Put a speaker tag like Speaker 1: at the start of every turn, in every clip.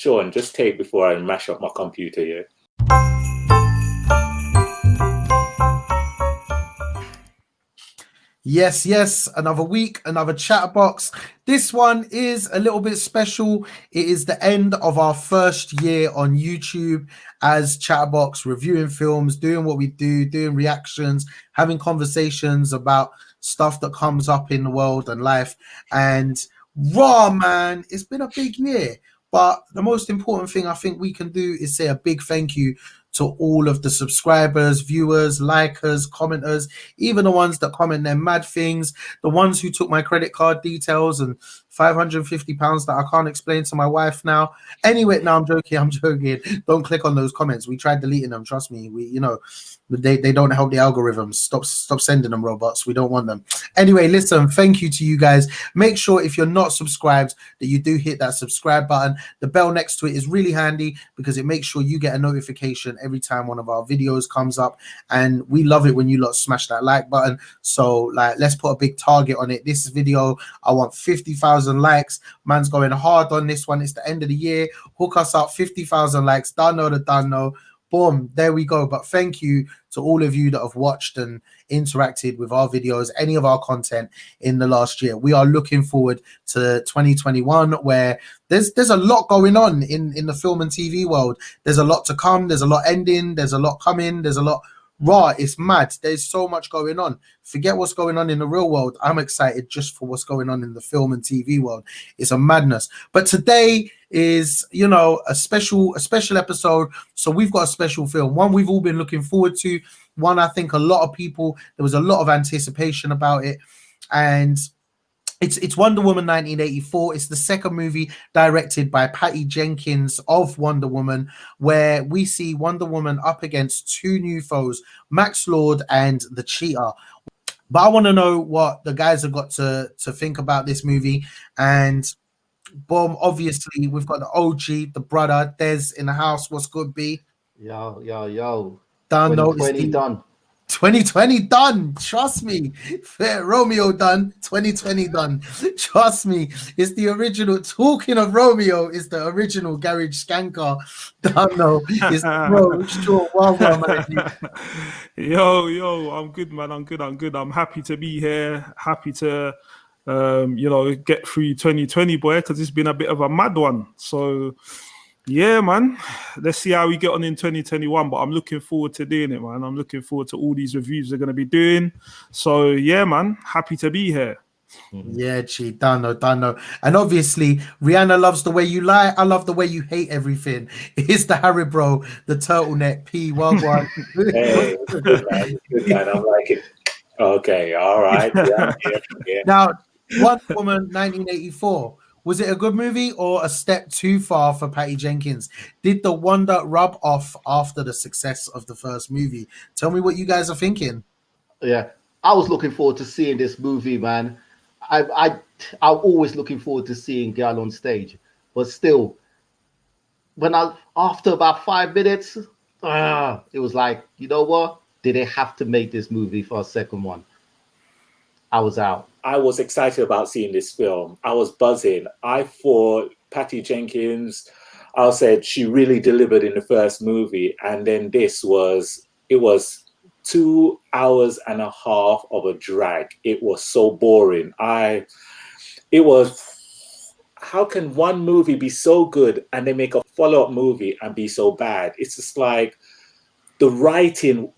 Speaker 1: Sean, just take before I mash up my computer here.
Speaker 2: Yes, another week, another Chatterbox. This one is a little bit special. It is the end of our first year on YouTube as Chatterbox, reviewing films, doing what we do, doing reactions, having conversations about stuff that comes up in the world and life. And raw, man, it's been a big year. But the most important thing I think we can do is say a big thank you to all of the subscribers, viewers, likers, commenters, even the ones that comment their mad things, the ones who took my credit card details and £550 that I can't explain to my wife now. Anyway, no, I'm joking. Don't click on those comments. We tried deleting them. Trust me. They don't help the algorithms. Stop sending them, robots. We don't want them. Anyway, listen, thank you to you guys. Make sure if you're not subscribed that you do hit that subscribe button. The bell next to it is really handy because it makes sure you get a notification every time one of our videos comes up, and we love it when you lot smash that like button. So let's put a big target on it. This video, I want 50,000 likes. Man's going hard on this one. It's the end of the year. Hook us up, 50,000 likes. Done no. Boom, there we go. But thank you to all of you that have watched and interacted with our videos, any of our content in the last year. We are looking forward to 2021, where there's a lot going on in the film and TV world. There's a lot to come. There's a lot ending. There's a lot coming. There's a lot raw. It's mad. There's so much going on. Forget what's going on in the real world. I'm excited just for what's going on in the film and TV world. It's a madness. But today is, a special episode. So we've got a special film, one we've all been looking forward to, one I think a lot of people, there was a lot of anticipation about it, and it's Wonder Woman 1984. It's the second movie directed by Patty Jenkins of Wonder Woman, where we see Wonder Woman up against two new foes, Max Lord and the Cheetah. But I want to know what the guys have got to think about this movie. And boom, obviously we've got the OG, the brother Des in the house. What's good, B?
Speaker 3: Yo.
Speaker 2: Done.
Speaker 3: 2020 done.
Speaker 2: 2020 done. Trust me. Fair Romeo done. 2020 done. Trust me. It's the original. Talking of Romeo, is the original garage skanker. Done. No, it's bro. Sure. Well, man.
Speaker 4: Yo. I'm good, man. I'm good. I'm happy to be here. Happy to get through 2020, boy, because it's been a bit of a mad one. So yeah, man, let's see how we get on in 2021, but I'm looking forward to doing it, man. I'm looking forward to all these reviews they're going to be doing. So yeah, man, happy to be here.
Speaker 2: Yeah, gee, done no. And obviously, Rihanna loves the way you lie. I love the way you hate everything. It's the Harry Bro, the turtleneck P. Well,
Speaker 1: hey, good man. I'm like it. Okay, all right. Yeah.
Speaker 2: Now, Wonder Woman 1984. Was it a good movie or a step too far for Patty Jenkins? Did the wonder rub off after the success of the first movie? Tell me what you guys are thinking.
Speaker 3: Yeah, I was looking forward to seeing this movie, man. I'm always looking forward to seeing Girl on stage, but still, after about 5 minutes, it was like, you know what? Did they have to make this movie for a second one? I was out.
Speaker 1: I was excited about seeing this film. I was buzzing. I thought Patty Jenkins, I said she really delivered in the first movie. And then it was 2 hours and a half of a drag. It was so boring. How can one movie be so good and they make a follow-up movie and be so bad? It's just like the writing.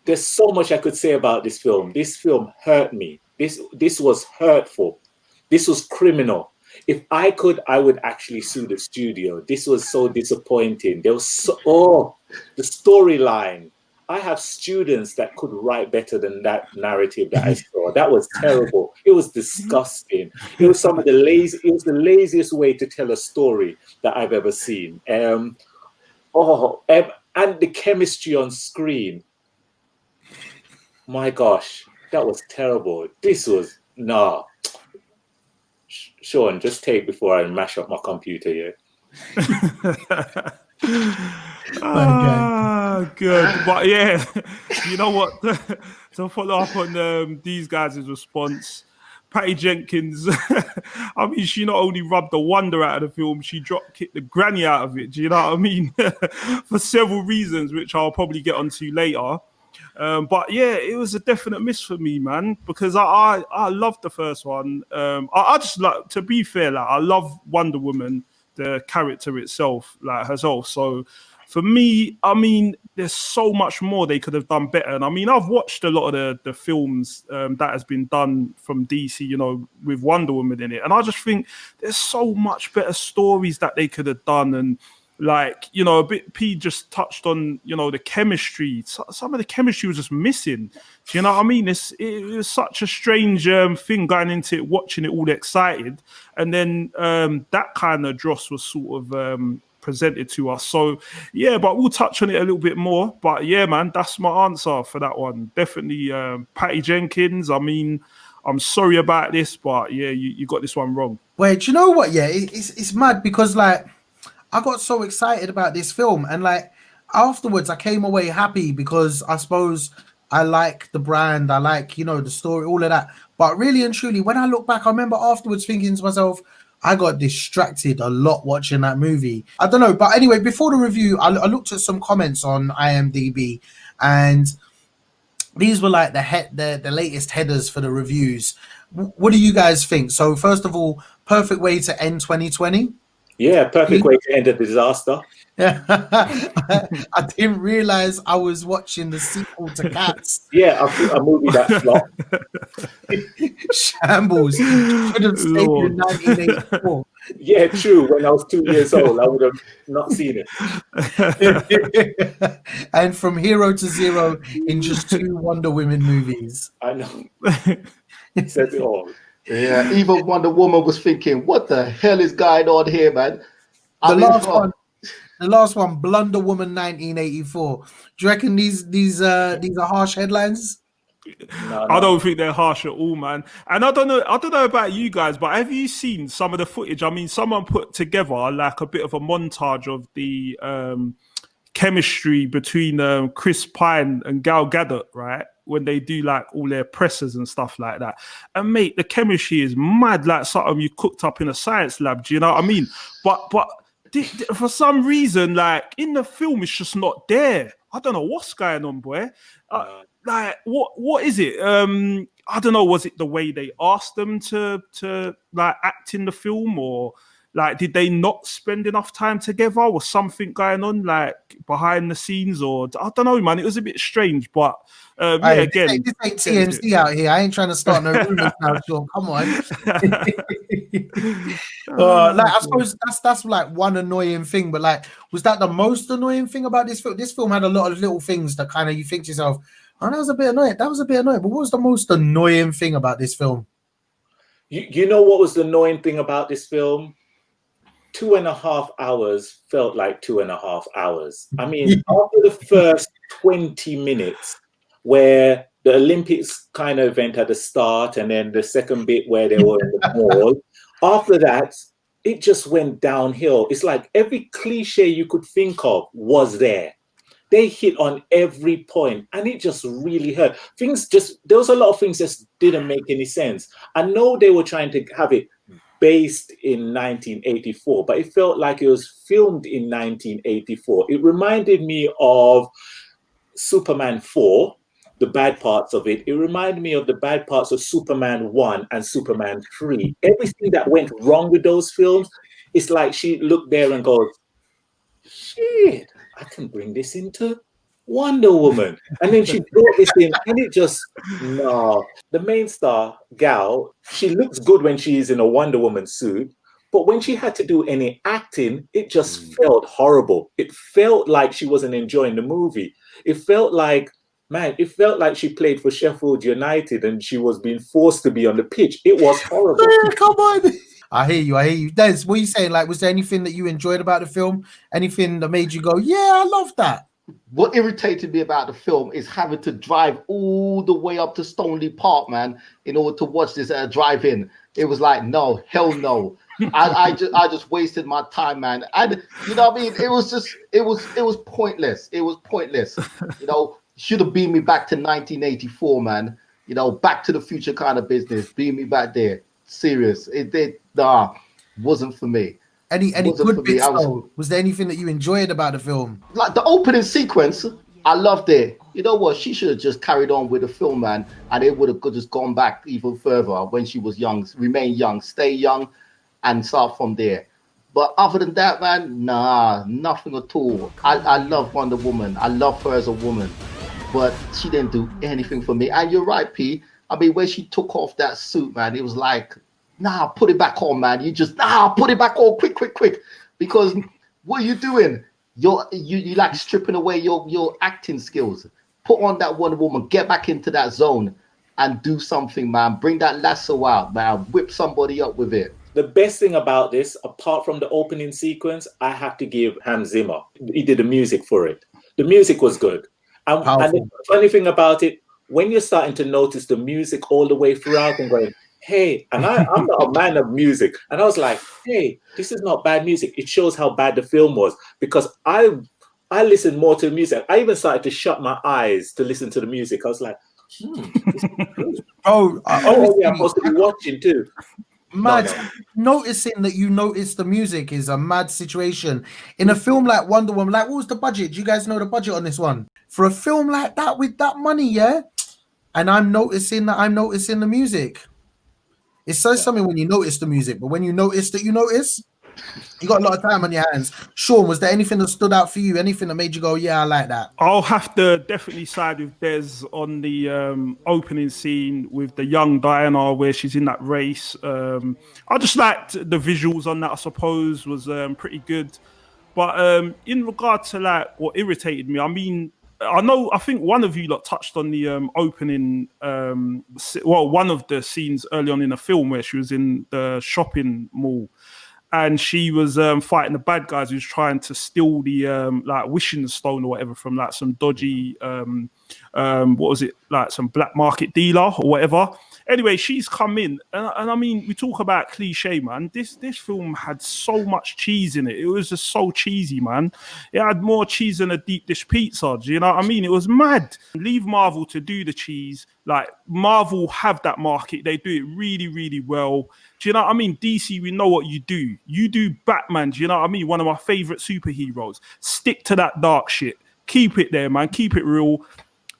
Speaker 1: There's so much I could say about this film. This film hurt me. This was hurtful. This was criminal. If I could, I would actually sue the studio. This was so disappointing. There was the storyline. I have students that could write better than that narrative that I saw. That was terrible. It was disgusting. It was the laziest way to tell a story that I've ever seen. And the chemistry on screen. My gosh, that was terrible. This was Sean, just take before I mash up my computer here.
Speaker 4: Good. But yeah, you know what? To follow up on these guys' response, Patty Jenkins, I mean, she not only rubbed the wonder out of the film, she drop kicked the granny out of it. Do you know what I mean? For several reasons, which I'll probably get onto later. But yeah, it was a definite miss for me, man, because I loved the first one. I just like, to be fair, like I love Wonder Woman, the character itself, like herself. So for me, I mean, there's so much more they could have done better. And I mean, I've watched a lot of the films that has been done from DC, you know, with Wonder Woman in it. And I just think there's so much better stories that they could have done. And like, you know, a bit P just touched on, you know, the chemistry. Some of the chemistry was just missing. Do you know what I mean? It was such a strange thing going into it, watching it all excited. And then that kind of dross was sort of presented to us. So yeah, but we'll touch on it a little bit more. But yeah, man, that's my answer for that one. Definitely Patty Jenkins. I mean, I'm sorry about this, but yeah, you got this one wrong.
Speaker 2: Wait, do you know what? Yeah, it's mad because like I got so excited about this film, and like afterwards I came away happy because I suppose I like the brand, I like, you know, the story, all of that. But really and truly, when I look back, I remember afterwards thinking to myself, I got distracted a lot watching that movie. I don't know, but anyway, before the review, I looked at some comments on IMDb, and these were like the latest headers for the reviews. What do you guys think? So first of all, perfect way to end 2020.
Speaker 1: Yeah, perfect way to end a disaster.
Speaker 2: I didn't realize I was watching the sequel to Cats.
Speaker 1: Yeah, a movie that flopped.
Speaker 2: Shambles. Should have stayed in 1984.
Speaker 1: Yeah, true. When I was 2 years old, I would have not seen
Speaker 2: it. And from hero to zero in just 2 Wonder Woman movies.
Speaker 1: I know. Says it all.
Speaker 3: Yeah, even Wonder Woman was thinking, what the hell is going on here, man?
Speaker 2: The last one, Blunder Woman 1984. Do you reckon these are harsh headlines?
Speaker 1: No.
Speaker 4: I don't think they're harsh at all, man. And I don't know about you guys, but have you seen some of the footage? I mean, someone put together like a bit of a montage of the chemistry between Chris Pine and Gal Gadot, right? When they do like all their presses and stuff like that. And mate, the chemistry is mad, like something you cooked up in a science lab. Do you know what I mean? But for some reason, like in the film, it's just not there. I don't know what's going on, boy. Like what is it? I don't know. Was it the way they asked them to like act in the film, or like did they not spend enough time together? Was something going on like behind the scenes, or I don't know, man. It was a bit strange, but yeah, again,
Speaker 2: this ain't TMZ out here. I ain't trying to start no rumors now, Sean. Come on. Like I suppose that's like one annoying thing, but like, was that the most annoying thing about this film? This film had a lot of little things that kind of you think to yourself, oh, that was a bit annoying. That was a bit annoying. But what was the most annoying thing about this film?
Speaker 1: You know what was the annoying thing about this film? 2.5 hours felt like 2.5 hours. I mean, after the first 20 minutes, where the Olympics kind of event at the start, and then the second bit where they were in the mall, after that, it just went downhill. It's like every cliche you could think of was there. They hit on every point, and it just really hurt. There was a lot of things that didn't make any sense. I know they were trying to have it based in 1984, but it felt like it was filmed in 1984. It reminded me of Superman 4, the bad parts of it. It reminded me of the bad parts of Superman 1 and Superman 3. Everything that went wrong with those films, it's like she looked there and goes, shit, I can bring this into Wonder Woman. And then she brought this in, and it just, no. The main star, Gal, she looks good when she's in a Wonder Woman suit, but when she had to do any acting, it just felt horrible. It felt like she wasn't enjoying the movie. It felt like she played for Sheffield United and she was being forced to be on the pitch. It was horrible.
Speaker 2: Come on. I hear you. Des, what are you saying? Like, was there anything that you enjoyed about the film? Anything that made you go, yeah, I love that?
Speaker 3: What irritated me about the film is having to drive all the way up to Stoneleigh Park, man, in order to watch this drive-in. It was like, no, hell no. I just wasted my time, man. And you know what I mean? It was pointless. It was pointless. You know, should have beamed me back to 1984, man. You know, Back to the Future kind of business. Beam me back there. Serious. Wasn't for me.
Speaker 2: Any
Speaker 3: Wasn't
Speaker 2: good
Speaker 3: for me.
Speaker 2: bits though? Was there anything that you enjoyed about the film?
Speaker 3: Like the opening sequence, I loved it. You know what? She should have just carried on with the film, man, and it would have just gone back even further when she was young. Remain young, stay young, and start from there. But other than that, man, nah, nothing at all. I love Wonder Woman. I love her as a woman, but she didn't do anything for me. And you're right, P. I mean, when she took off that suit, man, it was like, nah, put it back on, man. Put it back on, quick. Because what are you doing? You like stripping away your acting skills. Put on that Wonder Woman, get back into that zone and do something, man. Bring that lasso out, man. Whip somebody up with it.
Speaker 1: The best thing about this, apart from the opening sequence, I have to give Hans Zimmer. He did the music for it. The music was good. And the funny thing about it, when you're starting to notice the music all the way throughout and going, hey, and I'm not a man of music. And I was like, hey, this is not bad music. It shows how bad the film was, because I listened more to the music. I even started to shut my eyes to listen to the music. I was like, this is good.
Speaker 2: Oh,
Speaker 1: yeah, I'm supposed to be watching too.
Speaker 2: Mad. No. Noticing that you notice the music is a mad situation. In a film like Wonder Woman, like, what was the budget? Do you guys know the budget on this one? For a film like that with that money, yeah? And I'm noticing the music. It's something when you notice the music, but when you notice that you notice, you got a lot of time on your hands. Sean, was there anything that stood out for you? Anything that made you go, yeah, I like that?
Speaker 4: I'll have to definitely side with Des on the opening scene with the young Diana where she's in that race. I just liked the visuals on that, I suppose, was pretty good. But in regard to like what irritated me, I mean, I think one of you lot touched on the opening, one of the scenes early on in the film where she was in the shopping mall and she was fighting the bad guys who was trying to steal the like wishing stone or whatever from like some dodgy, what was it, like some black market dealer or whatever. Anyway, she's come in, and I mean, we talk about cliche, man. This film had so much cheese in it. It was just so cheesy, man. It had more cheese than a deep dish pizza. Do you know what I mean? It was mad. Leave Marvel to do the cheese. Like, Marvel have that market. They do it really, really well. Do you know what I mean? DC, we know what you do. You do Batman. Do you know what I mean? One of my favorite superheroes. Stick to that dark shit. Keep it there, man. Keep it real.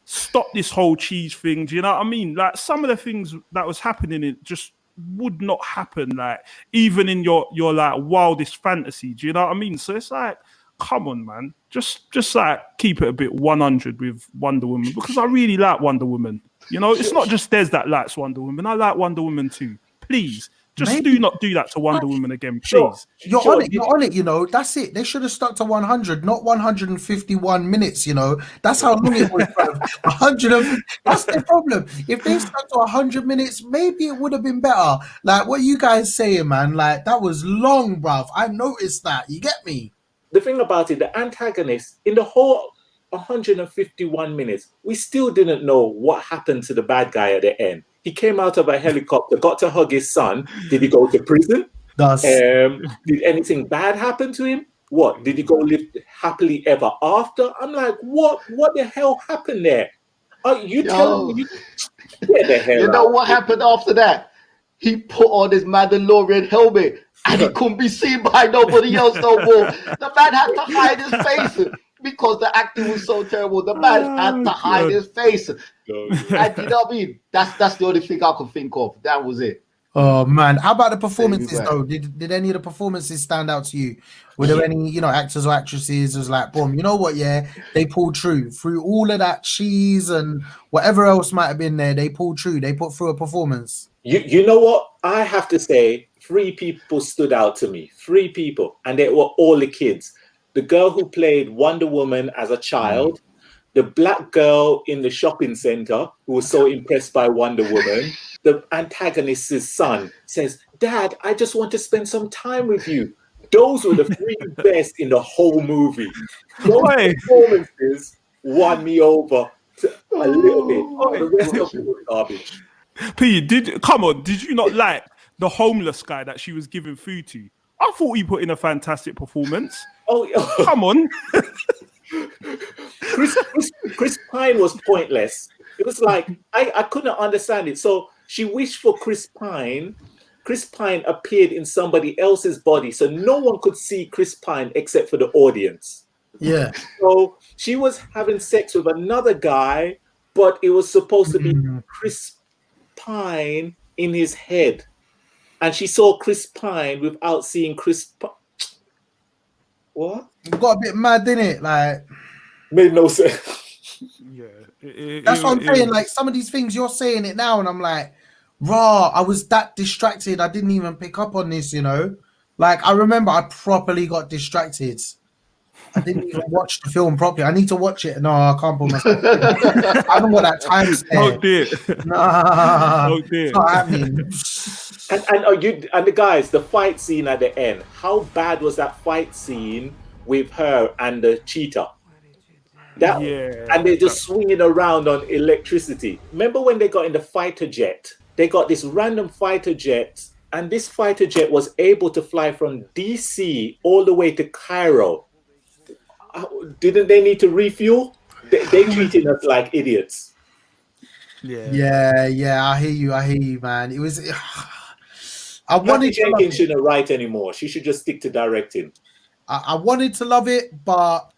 Speaker 4: Stop this whole cheese thing. Do you know what I mean? Like, some of the things that was happening, it just would not happen. Like, even in your like wildest fantasy. Do you know what I mean? So it's like, come on, man. Just like keep it a bit 100 with Wonder Woman, because I really like Wonder Woman. You know, it's not just Des that likes Wonder Woman. I like Wonder Woman too. Please. Just do not do that to Wonder Woman again, please.
Speaker 2: You're on it, you know. That's it. They should have stuck to 100, not 151 minutes, you know. That's how long it was, bro. 100. That's the problem. If they stuck to 100 minutes, maybe it would have been better. Like, what you guys saying, man? Like, that was long, bruv. I noticed that. You get me?
Speaker 1: The thing about it, the antagonist, in the whole 151 minutes, we still didn't know what happened to the bad guy at the end. He came out of a helicopter, got to hug his son. Did he go to prison? Did anything bad happen to him? What? Did he go live happily ever after? I'm like, what the hell happened there? You telling me? Get the hell
Speaker 3: You know
Speaker 1: out.
Speaker 3: what happened after that? He put on his Mandalorian helmet and he couldn't be seen by nobody else no more. The man had to hide his face because the acting was so terrible. The man had to hide his face. And you know what I mean? That's the only thing I could think of. That was it.
Speaker 2: Oh man, how about the performances though? Did any of the performances stand out to you? Were there any, you know, actors or actresses was like, boom, you know what? Yeah, they pulled through all of that cheese and whatever else might have been there. They pulled through. They put through a performance.
Speaker 1: You know what? I have to say, 3 people stood out to me. 3 people, and they were all the kids. The girl who played Wonder Woman as a child, the black girl in the shopping center who was so impressed by Wonder Woman. The antagonist's son says, Dad, I just want to spend some time with you. Those were the 3 best in the whole movie. Those performances won me over to a little bit. The rest of it was garbage.
Speaker 4: P, did you not like the homeless guy that she was giving food to? I thought he put in a fantastic performance. Come on.
Speaker 1: Chris Pine was pointless. It was like I couldn't understand it. So she wished for Chris Pine. Chris Pine appeared in somebody else's body, so no one could see Chris Pine except for the audience.
Speaker 2: Yeah.
Speaker 1: So she was having sex with another guy, but it was supposed to be Chris Pine in his head. And she saw Chris Pine without seeing Chris Pine. What?
Speaker 2: It got a bit mad, didn't it? Like,
Speaker 1: made no sense.
Speaker 4: Yeah.
Speaker 2: That's what I'm saying. Like, some of these things, you're saying it now, and I'm like, raw, I was that distracted. I didn't even pick up on this, you know? Like, I remember I properly got distracted. I didn't even watch the film properly. I need to watch it. No, I can't put myself. I haven't got that time spare.
Speaker 4: Oh dear.
Speaker 2: Nah,
Speaker 4: Oh dear.
Speaker 2: it's not happening.
Speaker 1: And the guys, the fight scene at the end. How bad was that fight scene with her and the cheetah? And they're just swinging around on electricity. Remember when they got in the fighter jet? They got this random fighter jet, and this fighter jet was able to fly from DC all the way to Cairo. Didn't they need to refuel? They treated us like idiots.
Speaker 2: Yeah. I hear you, man. It was. I
Speaker 1: Patty
Speaker 2: wanted
Speaker 1: Jenkins shouldn't write anymore. She should just stick to directing.
Speaker 2: I wanted to love it, but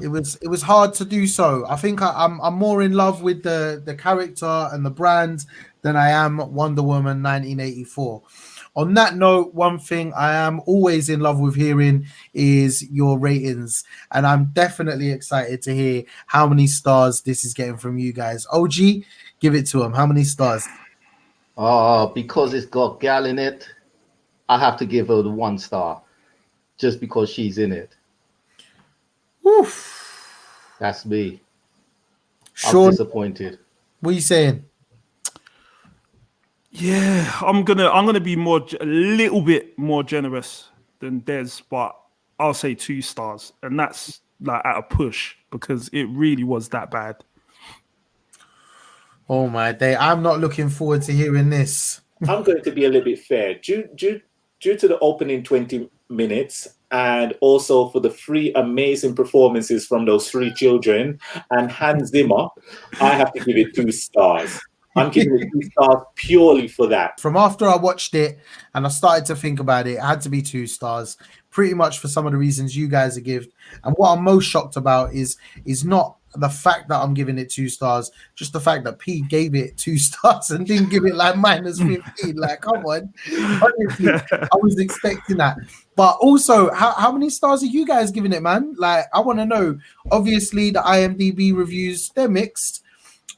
Speaker 2: it was hard to do so. I think I'm more in love with the character and the brand than I am Wonder Woman 1984. On that note, one thing I am always in love with hearing is your ratings, and I'm definitely excited to hear how many stars this is getting from you guys. OG, give it to them. How many stars?
Speaker 3: Because it's got Gal in it, I have to give her the 1 star, just because she's in it.
Speaker 2: Oof.
Speaker 3: That's me.
Speaker 2: Sean,
Speaker 3: I'm disappointed.
Speaker 2: what are you saying?
Speaker 4: Yeah, I'm gonna be a little bit more generous than Des, but I'll say 2 stars, and that's like at a push because it really was that bad.
Speaker 2: Oh my day! I'm not looking forward to hearing this.
Speaker 1: I'm going to be a little bit fair. Due to the opening 20 minutes, and also for the 3 amazing performances from those 3 children and Hans Zimmer, I have to give it 2 stars. I'm giving it 2 stars purely for that.
Speaker 2: From after I watched it and I started to think about it, it had to be 2 stars, pretty much for some of the reasons you guys have given. And what I'm most shocked about is not the fact that I'm giving it 2 stars, just the fact that P gave it 2 stars and didn't give it like -15. Like, come on. Honestly, I was expecting that. But also, how many stars are you guys giving it, man? Like, I want to know. Obviously, the IMDb reviews, they're mixed.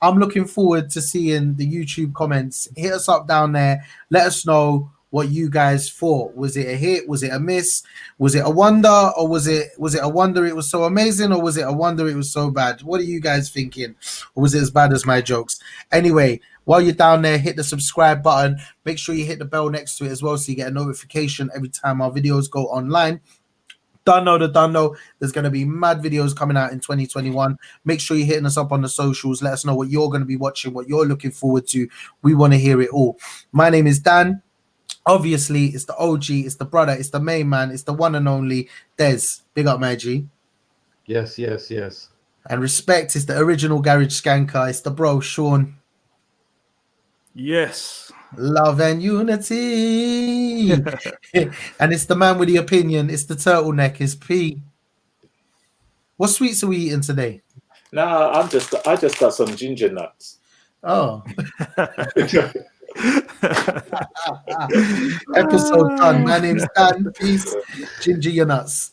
Speaker 2: I'm looking forward to seeing the YouTube comments. Hit us up down there. Let us know what you guys thought. Was it a hit? Was it a miss? Was it a wonder? Or was it a wonder it was so amazing? Or was it a wonder it was so bad? What are you guys thinking? Or was it as bad as my jokes? Anyway, while you're down there, hit the subscribe button. Make sure you hit the bell next to it as well so you get a notification every time our videos go online. Don't know. There's going to be mad videos coming out in 2021. Make sure you're hitting us up on the socials. Let us know what you're going to be watching, what you're looking forward to. We want to hear it all. My name is Dan. Obviously, it's the OG, it's the brother, it's the main man, it's the one and only Des. Big up, my G.
Speaker 3: Yes.
Speaker 2: And respect is the original garage skanker. It's the bro, Sean.
Speaker 4: Yes.
Speaker 2: Love and unity. And it's the man with the opinion. It's the turtleneck. It's P. What sweets are we eating today?
Speaker 1: Nah, I just got some ginger nuts.
Speaker 2: Oh. Episode done. My name's Dan. Peace. Ginger your nuts.